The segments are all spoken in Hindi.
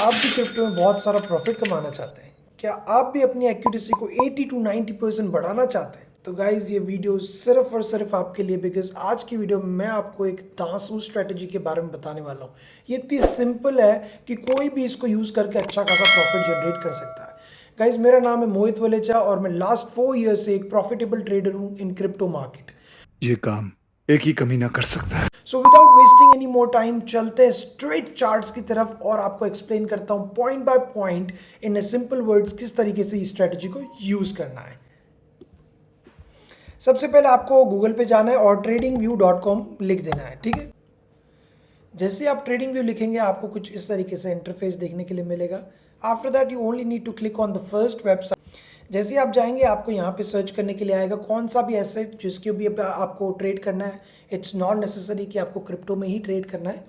आप भी क्रिप्टो में बहुत सारा प्रॉफिट कमाना चाहते हैं? क्या आप भी अपनी एक्यूरेसी को 80 टू 90% बढ़ाना चाहते हैं? तो गाइज ये वीडियो सिर्फ और सिर्फ आपके लिए, बिकॉज आज की वीडियो में मैं आपको एक दांसू स्ट्रेटजी के बारे में बताने वाला हूँ। ये इतनी सिंपल है कि कोई भी इसको यूज़ करके अच्छा खासा प्रॉफिट जनरेट कर सकता है। गाइज मेरा नाम है मोहित वलेचा और मैं लास्ट 4 ईयर से एक प्रॉफिटेबल ट्रेडर हूँ इन क्रिप्टो मार्केट। ये काम एक ही कमीना कर सकता है। So without wasting any more time चलते हैं स्ट्रेट चार्ट्स की तरफ और आपको एक्सप्लेन करता हूं point by point in a simple words किस तरीके से इस स्ट्रेटजी को यूज करना है। सबसे पहले आपको गूगल पे जाना है और tradingview.com लिख देना है, ठीक है। जैसे आप ट्रेडिंग व्यू लिखेंगे आपको कुछ इस तरीके से इंटरफेस देखने के लिए मिलेगा। After that you only need to click on the first website. जैसे ही आप जाएंगे आपको यहाँ पे सर्च करने के लिए आएगा कौन सा भी एसेट जिसके भी आपको ट्रेड करना है। इट्स नॉट नेसेसरी कि आपको क्रिप्टो में ही ट्रेड करना है।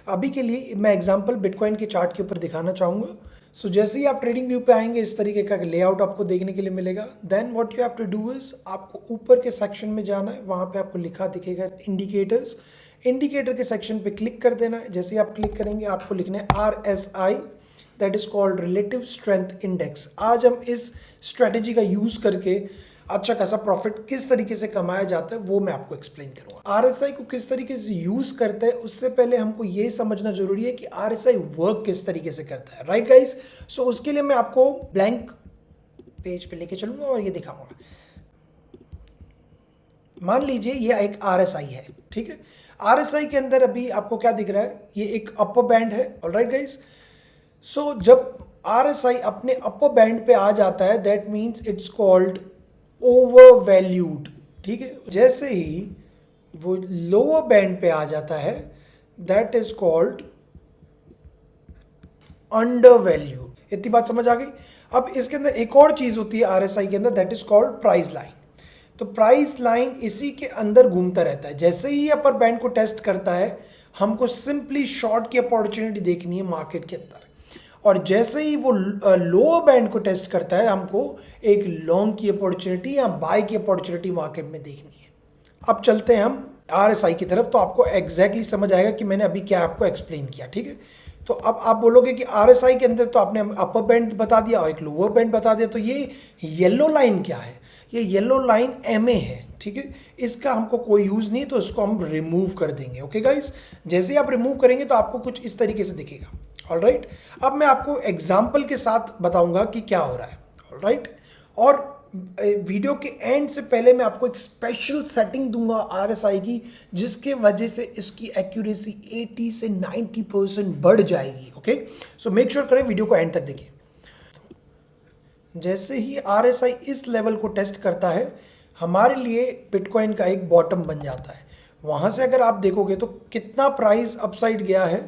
अभी के लिए मैं एग्जांपल बिटकॉइन के चार्ट के ऊपर दिखाना चाहूँगा। सो जैसे ही आप ट्रेडिंग व्यू पे आएंगे इस तरीके का लेआउट आपको देखने के लिए मिलेगा। Then what you have to do is आपको ऊपर के सेक्शन में जाना है, वहाँ पे आपको लिखा दिखेगा इंडिकेटर्स। इंडिकेटर के सेक्शन पे क्लिक कर देना है। जैसे ही आप क्लिक करेंगे आपको लिखना है RSI, that is called relative strength index. आज हम इस स्ट्रेटेजी का यूज करके अच्छा खासा प्रॉफिट किस तरीके से कमाया जाता है वो मैं आपको एक्सप्लेन करूंगा। RSI को किस तरीके से यूज करते हैं उससे पहले हमको ये समझना जरूरी है कि RSI वर्क किस तरीके से करता है, राइट गाइस। सो उसके लिए मैं आपको ब्लैंक पेज पे लेके चलूंगा और ये दिखाऊंगा। मान लीजिए ये एक RSI है, ठीक है। RSI के अंदर अभी आपको क्या दिख रहा है, ये एक अपर बैंड है, ऑलराइट गाइस। सो जब RSI अपने अपर बैंड पे आ जाता है that means it's called over valued, ठीक है। जैसे ही वो लोअर बैंड पे आ जाता है that is called under valued. इतनी बात समझ आ गई। अब इसके अंदर एक और चीज होती है RSI के अंदर, that is called price line. तो प्राइस लाइन इसी के अंदर घूमता रहता है। जैसे ही अपर बैंड को टेस्ट करता है हमको सिंपली शॉर्ट की अपॉर्चुनिटी देखनी है मार्केट के अंदर, और जैसे ही वो लोअर बैंड को टेस्ट करता है हमको एक लॉन्ग की अपॉर्चुनिटी या बाय की अपॉर्चुनिटी मार्केट में देखनी है। अब चलते हैं हम RSI की तरफ, तो आपको एग्जैक्टली समझ आएगा कि मैंने अभी क्या आपको एक्सप्लेन किया, ठीक है। तो अब आप बोलोगे कि RSI के अंदर तो आपने अपर बैंड बता दिया और एक लोअर बैंड बता दिया, तो ये येलो लाइन क्या है? ये येलो लाइन MA है, ठीक है। इसका हमको कोई यूज नहीं, तो इसको हम रिमूव कर देंगे, ओके गाइस। जैसे ही आप रिमूव करेंगे तो आपको कुछ इस तरीके से दिखेगा, ऑलराइट। अब मैं आपको एग्जाम्पल के साथ बताऊंगा कि क्या हो रहा है, ऑलराइट। और वीडियो के एंड से पहले मैं आपको एक स्पेशल सेटिंग दूंगा RSI की, जिसके वजह से इसकी एक्यूरेसी 80 से 90% बढ़ जाएगी, ओके। सो मेक श्योर करें वीडियो को एंड तक देखिए। जैसे ही RSI इस लेवल को टेस्ट करता है हमारे लिए बिटकॉइन का एक बॉटम बन जाता है। वहां से अगर आप देखोगे तो कितना प्राइस अपसाइड गया है,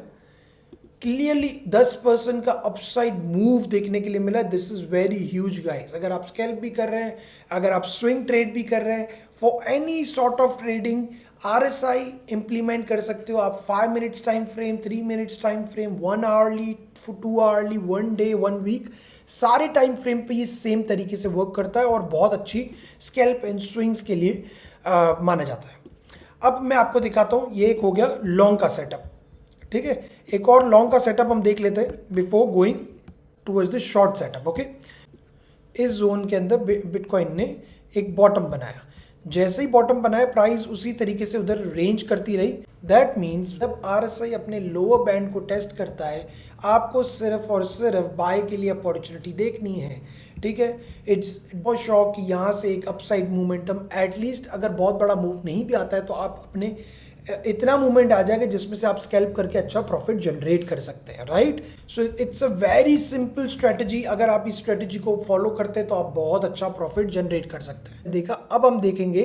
क्लियरली 10% का अपसाइड मूव देखने के लिए मिला। This is very huge guys. अगर आप स्कैल्प भी कर रहे हैं, अगर आप स्विंग ट्रेड भी कर रहे हैं, for any sort of trading RSI implement कर सकते हो आप। 5 minutes time frame, 3 minutes time frame, 1 hourly, 2 hourly, 1 day, 1 week, सारे टाइम फ्रेम पे ये सेम तरीके से वर्क करता है और बहुत अच्छी स्कैल्प एंड स्विंग्स के लिए माना जाता है। अब मैं आपको दिखाता हूँ, ये एक हो गया लॉन्ग का सेटअप, ठीक है। एक और लॉन्ग का सेटअप हम देख लेते हैं before going towards the short setup, okay. इस जोन के अंदर बिटकॉइन ने एक बॉटम बनाया। जैसे ही बॉटम बनाया प्राइस उसी तरीके से उधर रेंज करती रही। दैट मीन्स जब RSI अपने लोअर बैंड को टेस्ट करता है आपको सिर्फ और सिर्फ बाय के लिए अपॉर्चुनिटी देखनी है, ठीक है। इट्स बहुत शौक कि यहाँ से एक अपसाइड मोमेंटम, एटलीस्ट अगर बहुत बड़ा मूव नहीं भी आता है तो आप अपने इतना मूवमेंट आ जाएगा जिसमें से आप स्कैल्प करके अच्छा प्रॉफिट जनरेट कर सकते हैं, right. So it's a very simple strategy. अगर आप इस स्ट्रेटजी को फॉलो करते हैं तो आप बहुत अच्छा प्रॉफिट जनरेट कर सकते हैं। देखा, अब हम देखेंगे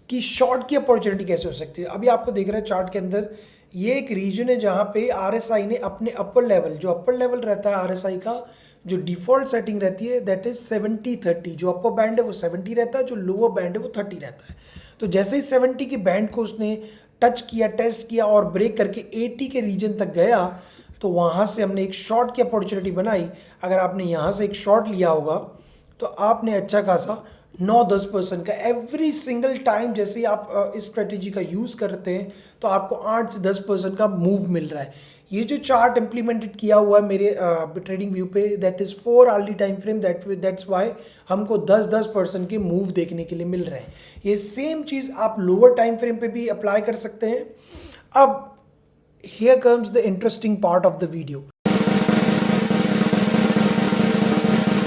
कि शॉर्ट की अपॉर्चुनिटी कैसे हो सकती है। अभी आपको देख रहे हैं चार्ट के अंदर ये एक रीजन है जहाँ पे RSI ने अपने अपर लेवल, जो अपर लेवल रहता है RSI का, जो डिफॉल्ट सेटिंग रहती है दैट इज 70-30। जो अपर बैंड है वो 70 रहता है, जो लोअर बैंड है वो 30 रहता है। तो जैसे ही 70 के बैंड को उसने टच किया, टेस्ट किया और ब्रेक करके 80 के रीजन तक गया तो वहाँ से हमने एक शॉर्ट की अपॉर्चुनिटी बनाई। अगर आपने यहाँ से एक शॉर्ट लिया होगा तो आपने अच्छा खासा 9-10% का एवरी सिंगल टाइम, जैसे ही आप इस स्ट्रेटेजी का यूज़ करते हैं तो आपको 8 से 10% का मूव मिल रहा है। ये जो चार्ट इम्प्लीमेंटेड किया हुआ है मेरे ट्रेडिंग व्यू पे, that is 4 hourly time frame, that's why हमको 10% के मूव देखने के लिए मिल रहे हैं। ये सेम चीज़ आप लोअर टाइम फ्रेम पे भी अप्लाई कर सकते हैं। अब here comes the interesting part of the video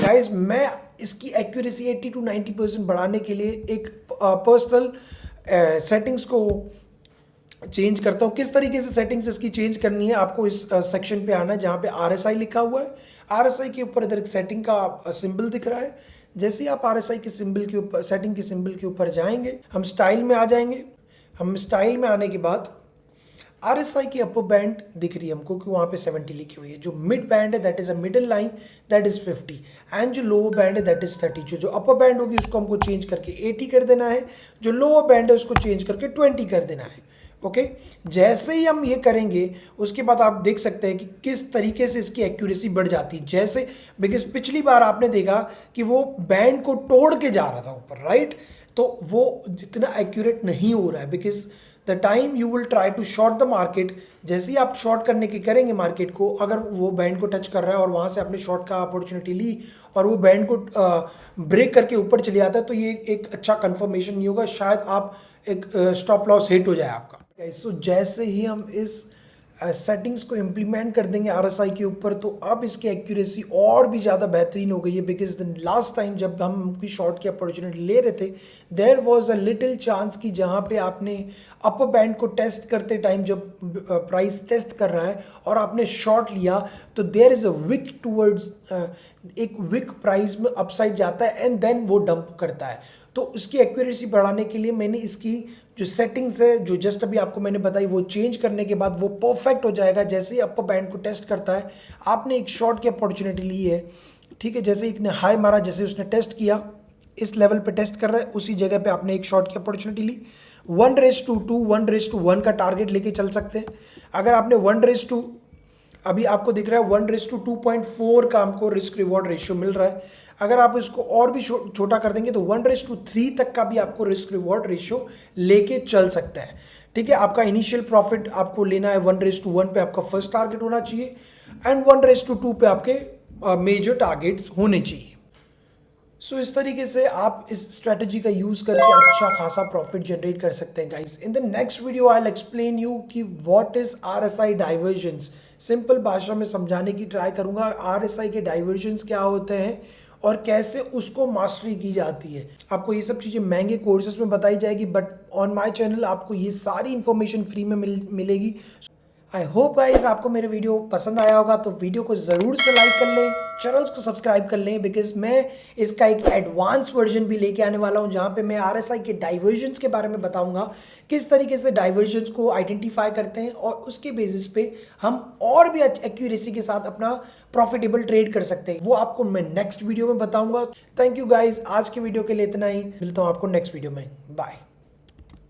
guys, मैं इसकी एक्यूरेसी 80 to 90% बढ़ाने के लिए एक पर्सनल सेटिंग्स को चेंज करता हूँ। किस तरीके से सेटिंग्स इसकी चेंज करनी है, आपको इस सेक्शन पे आना है जहाँ पे RSI लिखा हुआ है। RSI के ऊपर इधर एक सेटिंग का सिंबल दिख रहा है। जैसे ही आप RSI के सिंबल के ऊपर, सेटिंग के सिंबल के ऊपर जाएंगे, हम स्टाइल में आ जाएंगे। हम स्टाइल में आने के बाद RSI की अपर बैंड दिख रही है हमको कि वहाँ पे 70 लिखी हुई है। जो मिड बैंड है that is a middle line, that is 50 and जो लोअर बैंड है दैट इज़ 30। जो अपर बैंड होगी उसको हमको चेंज करके 80 कर देना है, जो लोअर बैंड है उसको चेंज करके 20 कर देना है। ओके जैसे ही हम ये करेंगे उसके बाद आप देख सकते हैं कि किस तरीके से इसकी एक्यूरेसी बढ़ जाती है। जैसे बिकॉज पिछली बार आपने देखा कि वो बैंड को तोड़ के जा रहा था ऊपर, राइट, तो वो जितना एक्यूरेट नहीं हो रहा है because the time you will try to short the market, जैसे ही आप शॉर्ट करने की करेंगे मार्केट को, अगर वो बैंड को टच कर रहा है और वहाँ से आपने शॉर्ट का अपॉर्चुनिटी ली और वो बैंड को ब्रेक करके ऊपर चले जाता है, तो ये एक अच्छा कंफर्मेशन नहीं होगा, शायद आप एक स्टॉप लॉस हिट हो जाए आपका। सो जैसे ही हम इस सेटिंग्स को इम्प्लीमेंट कर देंगे RSI के ऊपर, तो अब इसकी एक्यूरेसी और भी ज़्यादा बेहतरीन हो गई है। बिकॉज द लास्ट टाइम जब हम उनकी शॉर्ट की अपॉर्चुनिटी ले रहे थे, there was a little chance कि जहाँ पे आपने अपर बैंड को टेस्ट करते टाइम जब प्राइस टेस्ट कर रहा है और आपने शॉर्ट लिया, तो there is a wick towards, एक विक प्राइस में अपसाइड जाता है एंड देन वो डंप करता है। तो उसकी एक्यूरेसी बढ़ाने के लिए मैंने इसकी जो सेटिंग्स है जो जस्ट अभी आपको मैंने बताई, वो चेंज करने के बाद वो परफेक्ट हो जाएगा। जैसे ही अपर बैंड को टेस्ट करता है, आपने एक शॉर्ट की अपॉर्चुनिटी ली है, ठीक है, जैसे एक ने हाई मारा, जैसे उसने टेस्ट किया, इस लेवल पे टेस्ट कर रहा है, उसी जगह पे आपने एक शॉर्ट की अपॉर्चुनिटी ली। 1:2, 1:1 का टारगेट लेके चल सकते हैं। अगर आपने 1:2, अभी आपको दिख रहा है 1:2.4 का हमको रिस्क रिवॉर्ड रेशियो मिल रहा है। अगर आप इसको और भी छोटा कर देंगे तो 1:3 तक का भी आपको रिस्क रिवॉर्ड रेशियो लेके चल सकता है। ठीक है, आपका इनिशियल प्रॉफिट आपको लेना है 1:1 पे, आपका फर्स्ट टारगेट होना चाहिए, एंड 1:2 पे आपके मेजर टारगेट्स होने चाहिए। सो इस तरीके से आप इस स्ट्रेटजी का यूज़ करके अच्छा खासा प्रॉफिट जनरेट कर सकते हैं guys. In the next video I will explain you कि what is RSI divergence. Simple भाषा में समझाने की ट्राई करूंगा RSI के डाइवर्जेंस क्या होते हैं और कैसे उसको मास्टरी की जाती है। आपको ये सब चीज़ें महंगे कोर्सेज में बताई जाएगी, बट ऑन माई चैनल आपको ये सारी इन्फॉर्मेशन फ्री में मिलेगी। आई होप गाइस आपको मेरे वीडियो पसंद आया होगा, तो वीडियो को ज़रूर से लाइक कर लें, चैनल्स को सब्सक्राइब कर लें, बिकॉज मैं इसका एक एडवांस वर्जन भी लेके आने वाला हूं जहां पे मैं RSI के डाइवर्जेंस के बारे में बताऊंगा, किस तरीके से डाइवर्जेंस को आइडेंटिफाई करते हैं और उसके बेसिस पे हम और भी एक्यूरेसी के साथ अपना प्रॉफिटेबल ट्रेड कर सकते हैं। वो आपको मैं नेक्स्ट वीडियो में बताऊंगा। थैंक यू गाइज, आज के वीडियो के लिए इतना ही, मिलता हूँ आपको नेक्स्ट वीडियो में, बाय।